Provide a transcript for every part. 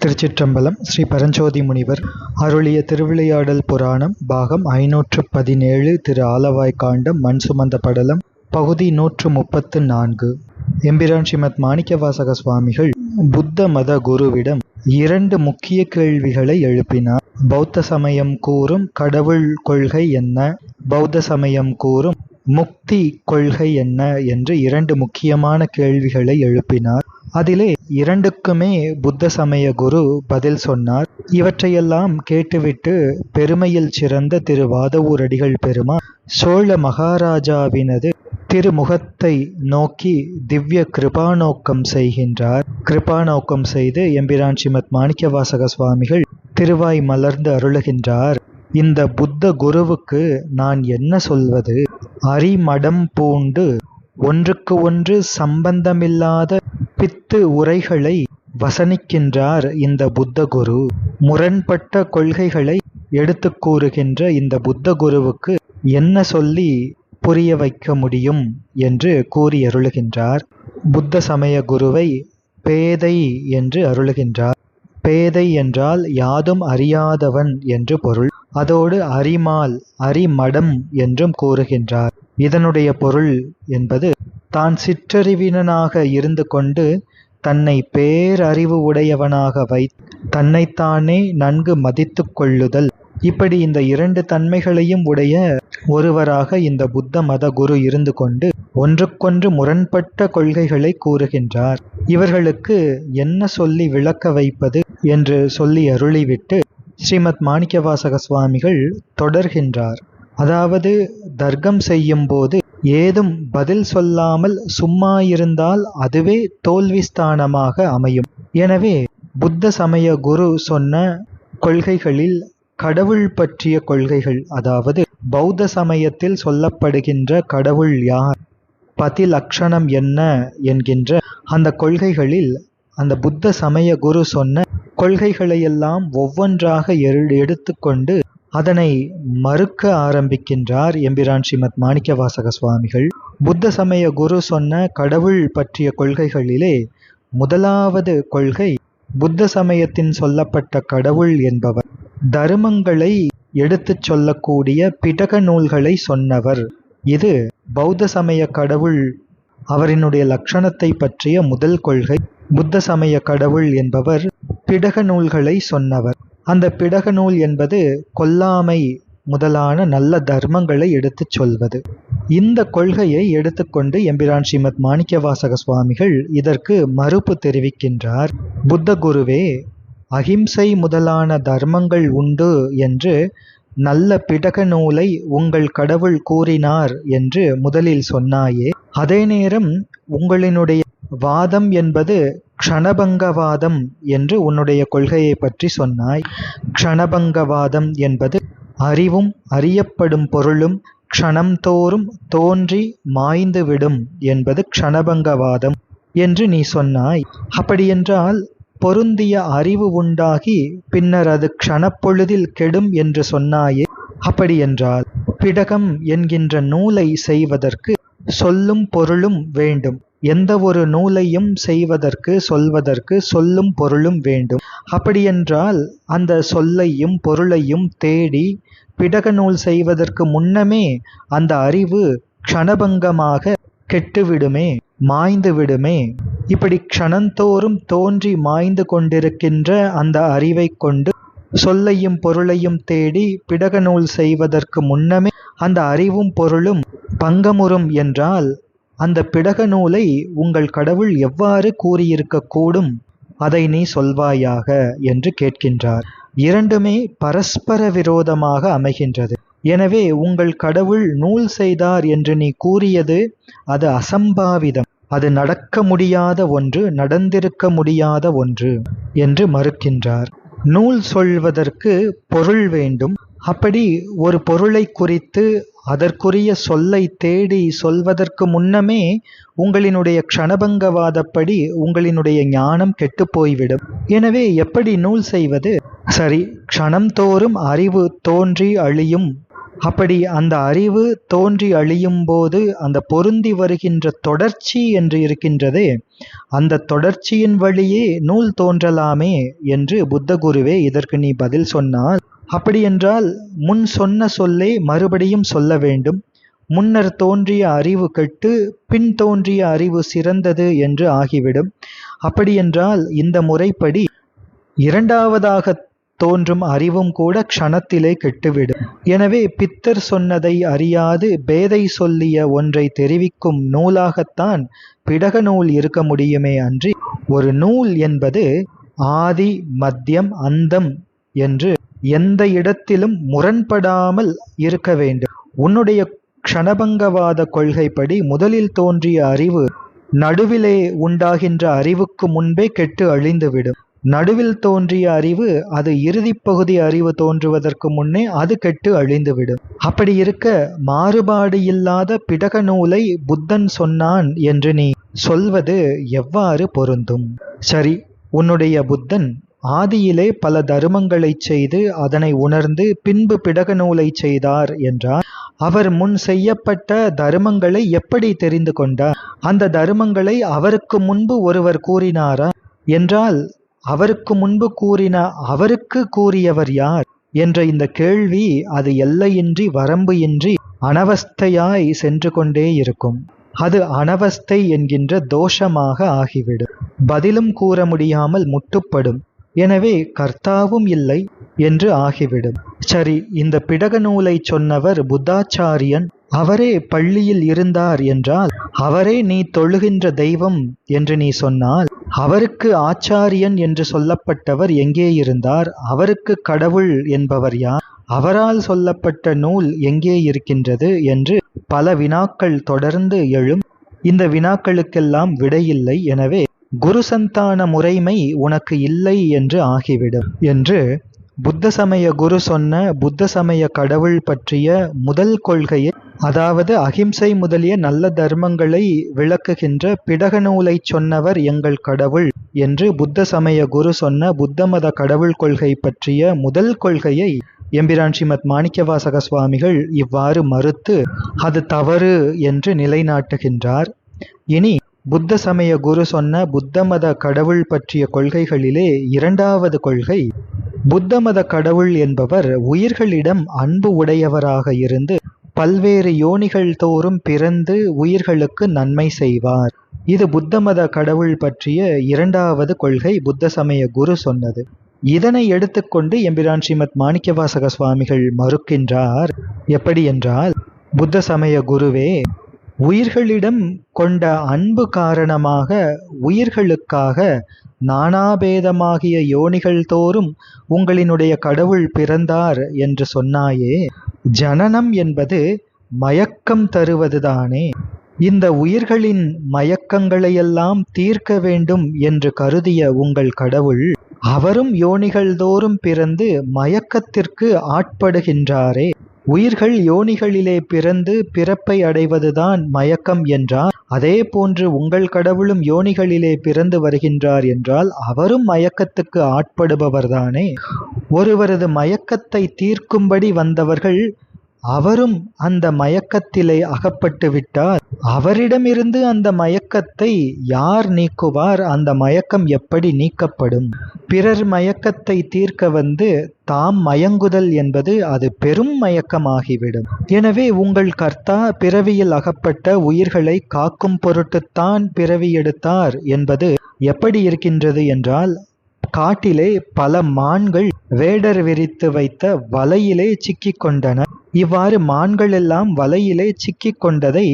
திருச்சிற்றம்பலம். ஸ்ரீ பரஞ்சோதி முனிவர் அருளிய திருவிளையாடல் புராணம் பாகம் 517 திரு ஆலவாய் காண்டம் மண் சுமந்த படலம் பகுதி 134. எம்பிரான் ஸ்ரீமத் மாணிக்கவாசக சுவாமிகள் புத்த மத குருவிடம் 2 முக்கிய கேள்விகளை எழுப்பினார். பௌத்த சமயம் கூறும் கடவுள் கொள்கை என்ன, பௌத்த சமயம் கூறும் முக்தி கொள்கை என்ன என்று 2 முக்கியமான கேள்விகளை எழுப்பினார். அதிலே 2க்குமே புத்த சமய குரு பதில் சொன்னார். இவற்றையெல்லாம் கேட்டுவிட்டு பெருமையில் சிறந்த திரு வாதவூர் அடிகள் பெருமான் சோழ மகாராஜாவினது திருமுகத்தை நோக்கி திவ்ய கிருபாநோக்கம் செய்கின்றார். கிருபாநோக்கம் செய்து எம்பிரான் ஸ்ரீமத் மாணிக்கவாசக சுவாமிகள் திருவாய் மலர்ந்து அருளுகின்றார். இந்த புத்த குருவுக்கு நான் என்ன சொல்வது? அரிமடம் பூண்டு ஒன்றுக்கு ஒன்று சம்பந்தமில்லாத பித்து உரைகளை வசனிக்கின்றார் இந்த புத்த குரு. முரண்பட்ட கொள்கைகளை எடுத்து கூறுகின்ற இந்த புத்த குருவுக்கு என்ன சொல்லி புரிய வைக்க முடியும் என்று கூறி அருளுகின்றார். புத்த சமய குருவை பேதை என்று அருளுகின்றார். பேதை என்றால் யாதும் அறியாதவன் என்று பொருள். அதோடு அரிமால் அரிமடம் என்றும் கூறுகின்றார். இதனுடைய பொருள் என்பது தான் சிற்றறிவினனாக இருந்து கொண்டு தன்னை பேரறிவு உடையவனாக தன்னைத்தானே நன்கு மதித்து கொள்ளுதல். இப்படி இந்த 2 தன்மைகளையும் உடைய ஒருவராக இந்த புத்த மத குரு இருந்து கொண்டு ஒன்றுக்கொன்று முரண்பட்ட கொள்கைகளை கூறுகின்றார். இவர்களுக்கு என்ன சொல்லி விளக்க வைப்பது என்று சொல்லி அருளிவிட்டு ஸ்ரீமத் மாணிக்கவாசக சுவாமிகள் தொடர்கின்றார். அதாவது தர்க்கம் செய்யும் போது ஏதும் பதில் சொல்லாமல் சும்மா இருந்தால் அதுவே தோல்வி ஸ்தானமாக அமையும். எனவே புத்த சமய குரு சொன்ன கொள்கைகளில் கடவுள் பற்றிய கொள்கைகள், அதாவது பௌத்த சமயத்தில் சொல்லப்படுகின்ற கடவுள் யார், பதி லட்சணம் என்ன என்கின்ற அந்த கொள்கைகளில் அந்த புத்த சமய குரு சொன்ன கொள்கைகளையெல்லாம் ஒவ்வொன்றாக எடுத்துக்கொண்டு அதனை மறுக்க ஆரம்பிக்கின்றார் எம்பிரான் ஸ்ரீமத் மாணிக்கவாசக சுவாமிகள். புத்த சமய குரு சொன்ன கடவுள் பற்றிய கொள்கைகளிலே முதலாவது கொள்கை, புத்த சமயத்தின் சொல்லப்பட்ட கடவுள் என்பவர் தர்மங்களை எடுத்துச் சொல்லக்கூடிய பிடக நூல்களை சொன்னவர். இது பௌத்த சமய கடவுள் அவரினுடைய லட்சணத்தை பற்றிய முதல் கொள்கை. புத்த சமய கடவுள் என்பவர் பிடக நூல்களை சொன்னவர். அந்த பிடக நூல் என்பது கொல்லாமை முதலான நல்ல தர்மங்களை எடுத்துச் சொல்வது. இந்த கொள்கையை எடுத்துக்கொண்டு எம்பிரான் ஸ்ரீமத் மாணிக்கவாசக சுவாமிகள் இதற்கு மறுப்பு தெரிவிக்கின்றார். புத்த குருவே, அகிம்சை முதலான தர்மங்கள் உண்டு என்று நல்ல பிடக நூலை உங்கள் கடவுள் கூறினார் என்று முதலில் சொன்னாயே, அதே நேரம் உங்களினுடைய வாதம் என்பது க்ஷணபங்கவாதம் என்று உன்னுடைய கொள்கையை பற்றி சொன்னாய். க்ஷணபங்கவாதம் என்பது அறிவும் அறியப்படும் பொருளும் க்ஷணம் தோறும் தோன்றி மாய்ந்துவிடும் என்பது க்ஷணபங்கவாதம் என்று நீ சொன்னாய். அப்படியென்றால் பொருந்திய அறிவு உண்டாகி பின்னர் அது க்ஷணப்பொழுதில் கெடும் என்று சொன்னாயே. அப்படியென்றால் பிடகம் என்கின்ற நூலை செய்வதற்கு சொல்லும் பொருளும் வேண்டும். எந்த ஒரு நூலையும் செய்வதற்கு சொல்வதற்கு சொல்லும் பொருளும் வேண்டும். அப்படியென்றால் அந்த சொல்லையும் பொருளையும் தேடி பிடக நூல் செய்வதற்கு முன்னமே அந்த அறிவு க்ஷணபங்கமாக கெட்டுவிடுமே, மாய்ந்து விடுமே. இப்படி க்ஷணந்தோறும் தோன்றி மாய்ந்து கொண்டிருக்கின்ற அந்த அறிவை கொண்டு சொல்லையும் பொருளையும் தேடி பிடக நூல் செய்வதற்கு முன்னமே அந்த அறிவும் பொருளும் பங்கமுறும் என்றால் அந்த பிடக நூலை உங்கள் கடவுள் எவ்வாறு கூறியிருக்கக்கூடும்? அதை நீ சொல்வாயாக என்று கேட்கின்றார். 2மே பரஸ்பர விரோதமாக அமைகின்றது. எனவே உங்கள் கடவுள் நூல் செய்தார் என்று நீ கூறியது அது அசம்பாவிதம், அது நடக்க முடியாத ஒன்று, நடந்திருக்க முடியாத ஒன்று என்று மறுக்கின்றார். நூல் சொல்வதற்கு பொருள் வேண்டும். அப்படி ஒரு பொருளை குறித்து அதற்குரிய சொல்லை தேடி சொல்வதற்கு முன்னமே உங்களினுடைய க்ஷணபங்கவாதப்படி உங்களினுடைய ஞானம் கெட்டு போய்விடும். எனவே எப்படி நூல் செய்வது? சரி, க்ஷணம் தோறும் அறிவு தோன்றி அழியும். அப்படி அந்த அறிவு தோன்றி அழியும் போது அந்த பொருந்தி வருகின்ற தொடர்ச்சி என்று இருக்கின்றதே, அந்த தொடர்ச்சியின் வழியே நூல் தோன்றலாமே என்று புத்த குருவே இதற்கு நீ பதில் சொன்னால், அப்படியென்றால் முன் சொன்ன சொல்லை மறுபடியும் சொல்ல வேண்டும். முன்னர் தோன்றிய அறிவு கெட்டு பின் தோன்றிய அறிவு சிறந்தது என்று ஆகிவிடும். அப்படியென்றால் இந்த முறைப்படி இரண்டாவதாக தோன்றும் அறிவும் கூட க்ஷணத்திலே கெட்டுவிடும். எனவே பித்தர் சொன்னதை அறியாது பேதை சொல்லிய ஒன்றை தெரிவிக்கும் நூலாகத்தான் பிடக நூல் இருக்க முடியுமே அன்றி, ஒரு நூல் என்பது ஆதி மத்தியம் அந்தம் என்று எந்த இடத்திலும் முரண்படாமல் இருக்க வேண்டும். உன்னுடைய க்ஷணபங்கவாத கொள்கைப்படி முதலில் தோன்றிய அறிவு நடுவிலே உண்டாகின்ற அறிவுக்கு முன்பே கெட்டு அழிந்துவிடும். நடுவில் தோன்றிய அறிவு அது இறுதிப் பகுதி அறிவு தோன்றுவதற்கு முன்னே அது கெட்டு அழிந்துவிடும். அப்படி இருக்க மாறுபாடு இல்லாத பிடக நூலை புத்தன் சொன்னான் என்று நீ சொல்வது எவ்வாறு பொருந்தும்? சரி, உன்னுடைய புத்தன் ஆதியிலே பல தர்மங்களை செய்து அதனை உணர்ந்து பின்பு பிடக நூலை செய்தார் என்றார். அவர் முன் செய்யப்பட்ட தர்மங்களை எப்படி தெரிந்து கொண்டார்? அந்த தர்மங்களை அவருக்கு முன்பு ஒருவர் கூறினாரா? என்றால் அவருக்கு முன்பு கூறின அவருக்கு கூறியவர் யார் என்ற இந்த கேள்வி அது எல்லையின்றி வரம்பு இன்றி அனவஸ்தையாய் சென்று கொண்டே இருக்கும். அது அனவஸ்தை என்கின்ற தோஷமாக ஆகிவிடும். பதிலும் கூற முடியாமல் முட்டுப்படும். எனவே கர்த்தாவும் இல்லை என்று ஆகிவிடும். சரி, இந்த பிடக நூலை சொன்னவர் புத்தாச்சாரியன், அவரே பள்ளியில் இருந்தார் என்றால், அவரே நீ தொழுகின்ற தெய்வம் என்று நீ சொன்னால், அவருக்கு ஆச்சாரியன் என்று சொல்லப்பட்டவர் எங்கே இருந்தார்? அவருக்கு கடவுள் என்பவர் யார்? அவரால் சொல்லப்பட்ட நூல் எங்கே இருக்கின்றது என்று பல வினாக்கள் தொடர்ந்து எழும். இந்த வினாக்களுக்கெல்லாம் விடையில்லை. எனவே குரு சந்தான முறைமை உனக்கு இல்லை என்று ஆகிவிடும் என்று புத்த சமய குரு சொன்ன புத்த சமய கடவுள் பற்றிய முதல் கொள்கையை, அதாவது அகிம்சை முதலிய நல்ல தர்மங்களை விளக்குகின்ற பிடக நூலை சொன்னவர் எங்கள் கடவுள் என்று புத்த சமய குரு சொன்ன புத்த மத கடவுள் கொள்கை பற்றிய முதல் கொள்கையை எம்பிரான் ஸ்ரீமத் மாணிக்கவாசக சுவாமிகள் இவ்வாறு மறுத்து அது தவறு என்று நிலைநாட்டுகின்றார். இனி புத்த சமய குரு சொன்ன புத்த மத கடவுள் பற்றிய கொள்கைகளிலே இரண்டாவது கொள்கை, புத்த மத கடவுள் என்பவர் உயிர்களிடம் அன்பு உடையவராக இருந்து பல்வேறு யோனிகள் தோறும் பிறந்து உயிர்களுக்கு நன்மை செய்வார். இது புத்த மத கடவுள் பற்றிய இரண்டாவது கொள்கை புத்த சமய குரு சொன்னது. இதனை எடுத்துக்கொண்டு எம்பிரான் ஸ்ரீமத் மாணிக்கவாசக சுவாமிகள் மறுக்கின்றார். எப்படி என்றால், புத்த சமய குருவே, உயிர்களிடம் கொண்ட அன்பு காரணமாக உயிர்களுக்காக நானாபேதமாகிய யோனிகள் தோறும் உங்களினுடைய கடவுள் பிறந்தார் என்று சொன்னாயே, ஜனனம் என்பது மயக்கம் தருவதுதானே. இந்த உயிர்களின் மயக்கங்களையெல்லாம் தீர்க்க வேண்டும் என்று கருதிய உங்கள் கடவுள் அவரும் யோனிகள் தோறும் பிறந்து மயக்கத்திற்கு ஆட்படுகின்றாரே. உயிர்கள் யோனிகளிலே பிறந்து பிறப்பை அடைவதுதான் மயக்கம் என்றால், அதே போன்று உங்கள் கடவுளும் யோனிகளிலே பிறந்து வருகின்றார் என்றால் அவரும் மயக்கத்துக்கு ஆட்படுபவர்தானே. ஒருவரது மயக்கத்தை தீர்க்கும்படி வந்தவர்கள் அவரும் அந்த மயக்கத்திலே அகப்பட்டு விட்டால் அவரிடமிருந்து அந்த மயக்கத்தை யார் நீக்குவார்? அந்த மயக்கம் எப்படி நீக்கப்படும்? பிறர் மயக்கத்தை தீர்க்க வந்து தாம் மயங்குதல் என்பது அது பெரும் மயக்கமாகிவிடும். எனவே உங்கள் கர்த்தா பிறவியில் அகப்பட்ட உயிர்களை காக்கும் பொருட்டுத்தான் பிறவி எடுத்தார் என்பது எப்படி இருக்கின்றது என்றால், காட்டிலே பல மான்கள் வேடர் விரித்து வைத்த வலையிலே சிக்கிக் கொண்டன. இவ்வாறு மான்கள் எல்லாம் வலையிலே சிக்கிக் கொண்டதை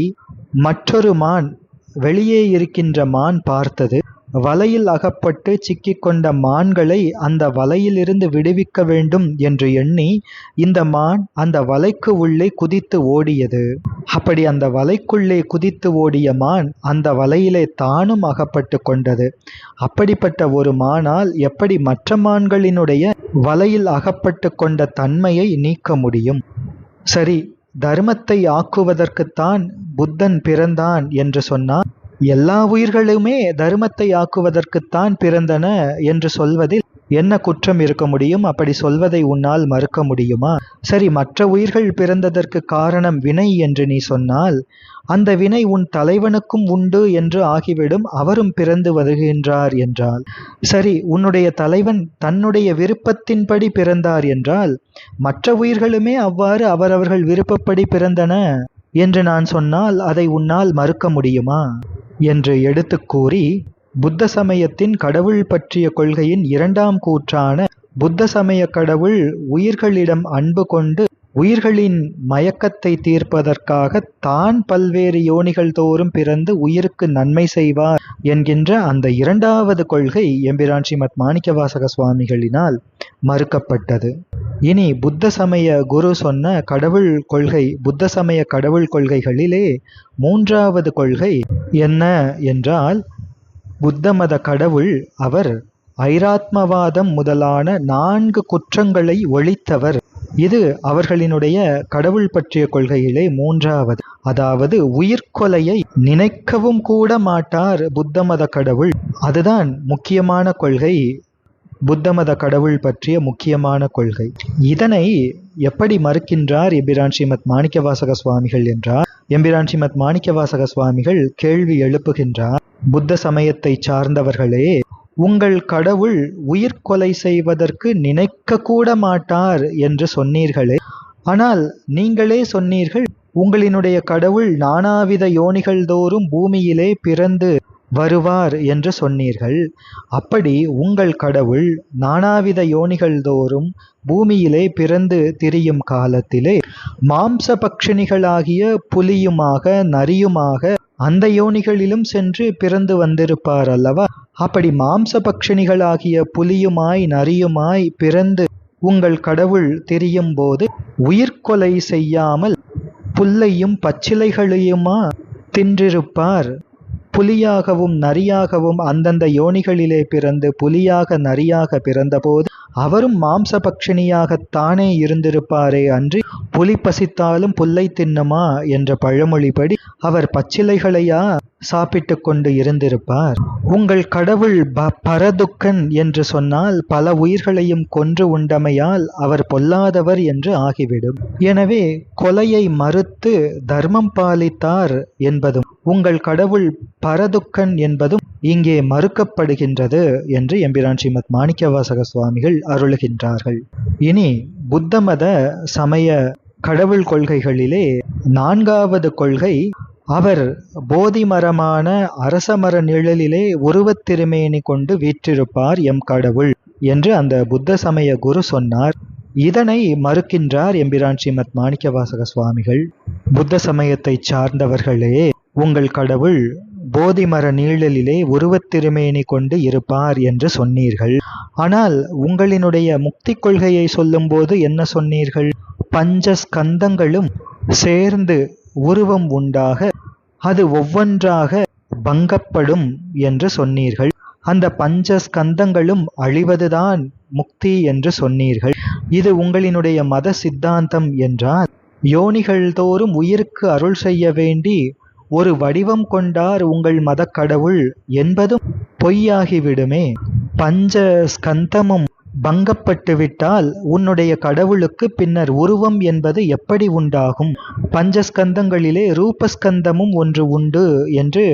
மற்றொரு மான், வெளியே இருக்கின்ற மான் பார்த்தது. வலையில் அகப்பட்டு சிக்கிக் கொண்ட மான்களை அந்த வலையிலிருந்து விடுவிக்க வேண்டும் என்று எண்ணி இந்த மான் அந்த வலைக்கு உள்ளே குதித்து ஓடியது. அப்படி அந்த வலைக்குள்ளே குதித்து ஓடிய மான் அந்த வலையிலே தானும் அகப்பட்டு கொண்டது. அப்படிப்பட்ட ஒரு மானால் எப்படி மற்ற மான்களினுடைய வலையில் அகப்பட்டு கொண்ட தன்மையை நீக்க முடியும்? சரி, தர்மத்தை ஆக்குவதற்குத்தான் புத்தன் பிறந்தான் என்று சொன்னார். எல்லா உயிர்களுமே தர்மத்தை ஆக்குவதற்குத்தான் பிறந்தன என்று சொல்வதில் என்ன குற்றம் இருக்க முடியும்? அப்படி சொல்வதை உன்னால் மறுக்க முடியுமா? சரி, மற்ற உயிர்கள் பிறந்ததற்கு காரணம் வினை என்று நீ சொன்னால், அந்த வினை உன் தலைவனுக்கும் உண்டு என்று ஆகிவிடும். அவரும் பிறந்து வருகின்றார் என்றால். சரி, உன்னுடைய தலைவன் தன்னுடைய விருப்பத்தின்படி பிறந்தார் என்றால், மற்ற உயிர்களுமே அவ்வாறு அவரவர்கள் விருப்பப்படி பிறந்தன என்று நான் சொன்னால் அதை உன்னால் மறுக்க முடியுமா என்று எடுத்துக் கூறி, புத்த சமயத்தின் கடவுள் பற்றிய கொள்கையின் இரண்டாம் கூற்றான புத்த சமய கடவுள் உயிர்களிடம் அன்பு கொண்டு உயிர்களின் மயக்கத்தை தீர்ப்பதற்காக தான் பல்வேறு யோனிகள் தோறும் பிறந்து உயிருக்கு நன்மை செய்வார் என்கின்ற அந்த இரண்டாவது கொள்கை எம்பிரான் ஸ்ரீமத் மாணிக்கவாசக சுவாமிகளினால் மறுக்கப்பட்டது. இனி புத்த சமய குரு சொன்ன கடவுள் கொள்கை, புத்த சமய கடவுள் கொள்கைகளிலே மூன்றாவது கொள்கை என்ன என்றால், புத்த மத கடவுள் அவர் ஐராத்மவாதம் முதலான 4 குற்றங்களை ஒழித்தவர். இது அவர்களினுடைய கடவுள் பற்றிய கொள்கையிலே மூன்றாவது. அதாவது உயிர்கொலையை நினைக்கவும் கூட மாட்டார் புத்த மத கடவுள். அதுதான் முக்கியமான கொள்கை, புத்த மத கடவுள் பற்றிய முக்கியமான கொள்கை. இதனை எப்படி மறுக்கின்றார் எம்பிரான் ஸ்ரீமத் மாணிக்கவாசக சுவாமிகள் என்றார், எம்பிரான் ஸ்ரீமத் மாணிக்கவாசக சுவாமிகள் கேள்வி எழுப்புகின்றார். புத்த சமயத்தை சார்ந்தவர்களே, உங்கள் கடவுள் உயிர்கொலை செய்வதற்கு நினைக்க கூட மாட்டார் என்று சொன்னீர்களே, ஆனால் நீங்களே சொன்னீர்கள் உங்களினுடைய கடவுள் நானாவித யோனிகள் தோறும் பூமியிலே பிறந்து வருவார் என்று சொன்னீர்கள். அப்படி உங்கள் கடவுள் நானாவித யோனிகள் தோறும் பூமியிலே பிறந்து திரியும் காலத்திலே மாம்ச பட்சிணிகளாகிய புலியுமாக நரியுமாக அந்த யோனிகளிலும் சென்று பிறந்து வந்திருப்பார் அல்லவா? அப்படி மாம்ச பட்சிணிகளாகிய புலியுமாய் நரியுமாய் பிறந்து உங்கள் கடவுள் திரியும் போது உயிர்கொலை செய்யாமல் புல்லையும் பச்சிலைகளையுமா தின்றிருப்பார்? புலியாகவும் நரியாகவும் அந்தந்த யோனிகளிலே பிறந்து புலியாக நரியாக பிறந்தபோது அவரும் மாம்ச பட்சிணியாகத்தானே இருந்திருப்பாரே அன்றி புலி பசித்தாலும் புல்லை தின்னுமா என்ற பழமொழிப்படி அவர் பச்சிலைகளையா சாப்பிட்டு கொண்டு இருந்திருப்பார்? உங்கள் கடவுள் பரதுக்கன் என்று சொன்னால் பல உயிர்களையும் கொன்று உண்டமையால் அவர் பொல்லாதவர் என்று ஆகிவிடும். எனவே கொலையை மறுத்து தர்மம் பாலித்தார் என்பதும் உங்கள் கடவுள் பரதுக்கன் என்பதும் இங்கே மறுக்கப்படுகின்றது என்று எம்பிரான் ஸ்ரீமத் மாணிக்கவாசக சுவாமிகள் அருளுகின்றார்கள். இனி புத்த மத சமய கடவுள் கொள்கைகளிலே 4வது கொள்கை, அவர் போதி மரமான அரசமர நிழலிலே உருவத் திருமேனி கொண்டு வீற்றிருப்பார் எம் கடவுள் என்று அந்த புத்த சமய குரு சொன்னார். இதனை மறுக்கின்றார் எம்பிரான் ஸ்ரீமத் மாணிக்கவாசக சுவாமிகள். புத்த சமயத்தை சார்ந்தவர்களே, உங்கள் கடவுள் போதி மர நீழலிலே உருவத் திருமேனி கொண்டு இருப்பார் என்று சொன்னீர்கள். ஆனால் உங்களினுடைய முக்தி கொள்கையை சொல்லும்போது என்ன சொன்னீர்கள்? பஞ்சஸ்கந்தங்களும் சேர்ந்து உருவம் உண்டாக அது ஒவ்வொன்றாக பங்கப்படும் என்று சொன்னீர்கள். அந்த பஞ்சஸ்கந்தங்களும் அழிவதுதான் முக்தி என்று சொன்னீர்கள். இது உங்களினுடைய மத சித்தாந்தம் என்றால், யோனிகள் தோறும் உயிருக்கு அருள் செய்ய வேண்டி ஒரு வடிவம் கொண்டார் உங்கள் மத கடவுள் என்பதும் பொய்யாகிவிடுமே. பஞ்ச ஸ்கந்தமும் பங்கப்பட்டுவிட்டால் உன்னுடைய கடவுளுக்கு பின்னர் உருவம் என்பது எப்படி உண்டாகும்? பஞ்சஸ்கந்தங்களிலே ரூபஸ்கந்தமும் ஒன்று உண்டு என்று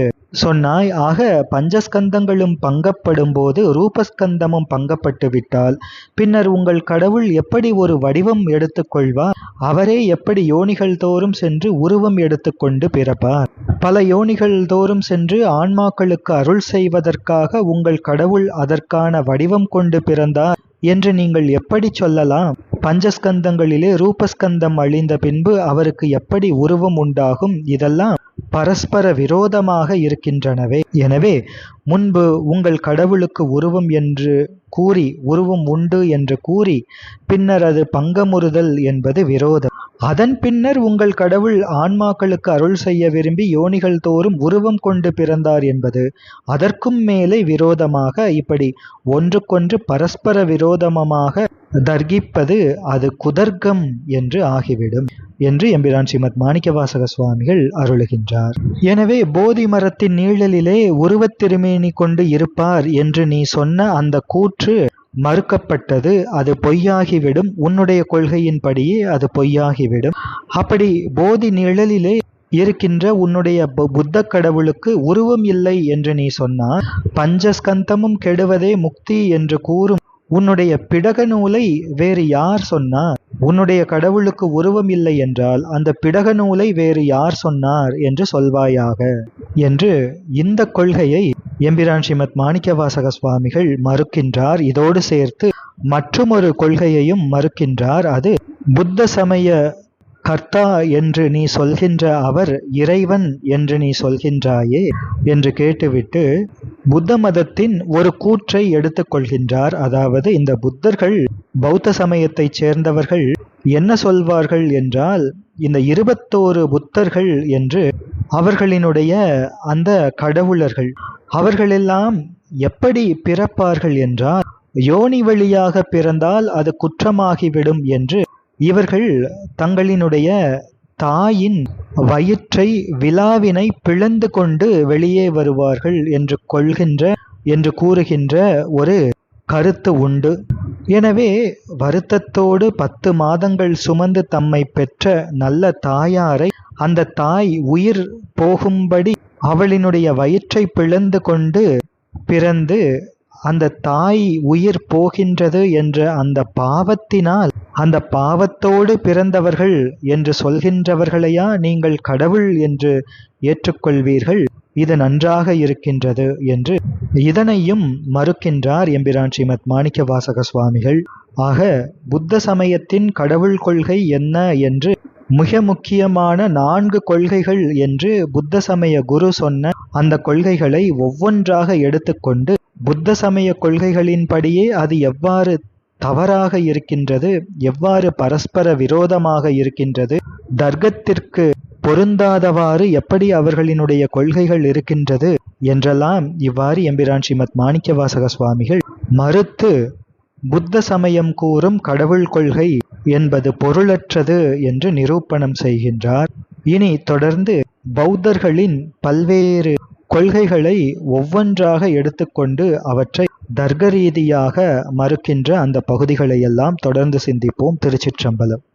சொன்னாய். ஆக பஞ்சஸ்கந்தங்களும் பங்கப்படும் போது ரூபஸ்கந்தமும் பங்கப்பட்டு விட்டால் பின்னர் உங்கள் கடவுள் எப்படி ஒரு வடிவம் எடுத்துக்கொள்வார்? அவரே எப்படி யோனிகள் தோறும் சென்று உருவம் எடுத்துக்கொண்டு பிறப்பார்? பல யோனிகள் தோறும் சென்று ஆன்மாக்களுக்கு அருள் செய்வதற்காக உங்கள் கடவுள் அதற்கான வடிவம் கொண்டு பிறந்தார் என்று நீங்கள் எப்படி சொல்லலாம்? பஞ்சஸ்கந்தங்களிலே ரூபஸ்கந்தம் அழிந்த பின்பு அவருக்கு எப்படி உருவம் உண்டாகும்? இதெல்லாம் பரஸ்பர விரோதமாக இருக்கின்றனவே. எனவே முன்பு உங்கள் கடவுளுக்கு உருவம் என்று கூறி உருவம் உண்டு என்று கூறி பின்னர் அது பங்கமுறுதல் என்பது விரோதம். அதன் பின்னர் உங்கள் கடவுள் ஆன்மாக்களுக்கு அருள் செய்ய விரும்பி யோனிகள் தோறும் உருவம் கொண்டு பிறந்தார் என்பது அதற்கும் மேலே விரோதமாக, இப்படி ஒன்றுக்கொன்று பரஸ்பர விரோதமாக தர்கிப்பது அது குதர்க்கம் என்று ஆகிவிடும். என்று எம்பிரான் ஸ்ரீமத் மாணிக்கவாசக சுவாமிகள் அருளுகின்றார். எனவே போதி மரத்தின் நீழலிலே உருவத் திருமேனி கொண்டு இருப்பார் என்று நீ சொன்ன அந்த கூற்று மறுக்கப்பட்டது. அது பொய்யாகிவிடும். உன்னுடைய கொள்கையின்படியே அது பொய்யாகிவிடும். அப்படி போதி நிழலிலே இருக்கின்ற உன்னுடைய புத்த கடவுளுக்கு உருவம் இல்லை என்று நீ சொன்னால், பஞ்சஸ்கந்தமும் கெடுவதே முக்தி என்று கூறும் உன்னுடைய பிடக நூலை வேறு யார் சொன்னார்? உன்னுடைய கடவுளுக்கு உருவம் இல்லை என்றால் அந்த பிடக நூலை வேறு யார் சொன்னார் என்று சொல்வாயாக என்று இந்த கொள்கையை எம்பிரான் ஸ்ரீமத் மாணிக்கவாசக சுவாமிகள் மறுக்கின்றார். இதோடு சேர்த்து மற்றுமொரு கொள்கையையும் மறுக்கின்றார். அது புத்த சமய கர்த்தா என்று நீ சொல்கின்ற அவர் இறைவன் என்று நீ சொல்கின்றாயே என்று கேட்டுவிட்டு புத்த மதத்தின் ஒரு கூற்றை எடுத்துக்கொள்கின்றார். அதாவது இந்த புத்தர்கள் பௌத்த சமயத்தைச் சேர்ந்தவர்கள் என்ன சொல்வார்கள் என்றால், இந்த 21 புத்தர்கள் என்று அவர்களினுடைய அந்த கடவுளர்கள் அவர்களெல்லாம் எப்படி பிறப்பார்கள் என்றால், யோனி வழியாக பிறந்தால் அது குற்றமாகிவிடும் என்று இவர்கள் தங்களினுடைய தாயின் வயிற்றை விலாவினை பிளந்து கொண்டு வெளியே வருவார்கள் என்று கூறுகின்ற ஒரு கருத்து உண்டு. எனவே வருத்தத்தோடு 10 மாதங்கள் சுமந்து தம்மை பெற்ற நல்ல தாயாரை அந்த தாய் உயிர் போகும்படி அவளினுடைய வயிற்றை பிளந்து கொண்டு பிறந்து அந்த தாய் உயிர் போகின்றது என்ற அந்த பாவத்தினால் அந்த பாவத்தோடு பிறந்தவர்கள் என்று சொல்கின்றவர்களையா நீங்கள் கடவுள் என்று ஏற்றுக்கொள்வீர்கள்? இது நன்றாக இருக்கின்றது என்று இதனையும் மறுக்கின்றார் எம்பிரான் ஸ்ரீமத் மாணிக்கவாசக சுவாமிகள். ஆக புத்த சமயத்தின் கடவுள் கொள்கை என்ன என்று மிக முக்கியமான 4 கொள்கைகள் என்று புத்த சமய குரு சொன்ன அந்த கொள்கைகளை ஒவ்வொன்றாக எடுத்துக்கொண்டு புத்த சமய கொள்கைகளின்படியே அது எவ்வாறு தவறாக இருக்கின்றது, எவ்வாறு பரஸ்பர விரோதமாக இருக்கின்றது, தர்க்கத்திற்கு பொருந்தாதவாறு எப்படி அவர்களினுடைய கொள்கைகள் இருக்கின்றது என்றெல்லாம் இவ்வாறு எம்பிரான் ஸ்ரீமத் மாணிக்கவாசக சுவாமிகள் மறுத்து புத்த சமயம் கூறும் கடவுள் கொள்கை என்பது பொருளற்றது என்று நிரூபணம் செய்கின்றார். இனி தொடர்ந்து பௌத்தர்களின் பல்வேறு கொள்கைகளை ஒவ்வொன்றாக எடுத்துக்கொண்டு அவற்றை தர்க்க ரீதியாக மறுக்கின்ற அந்த பகுதிகளை எல்லாம் தொடர்ந்து சிந்திப்போம். திருச்சிற்றம்பலம்.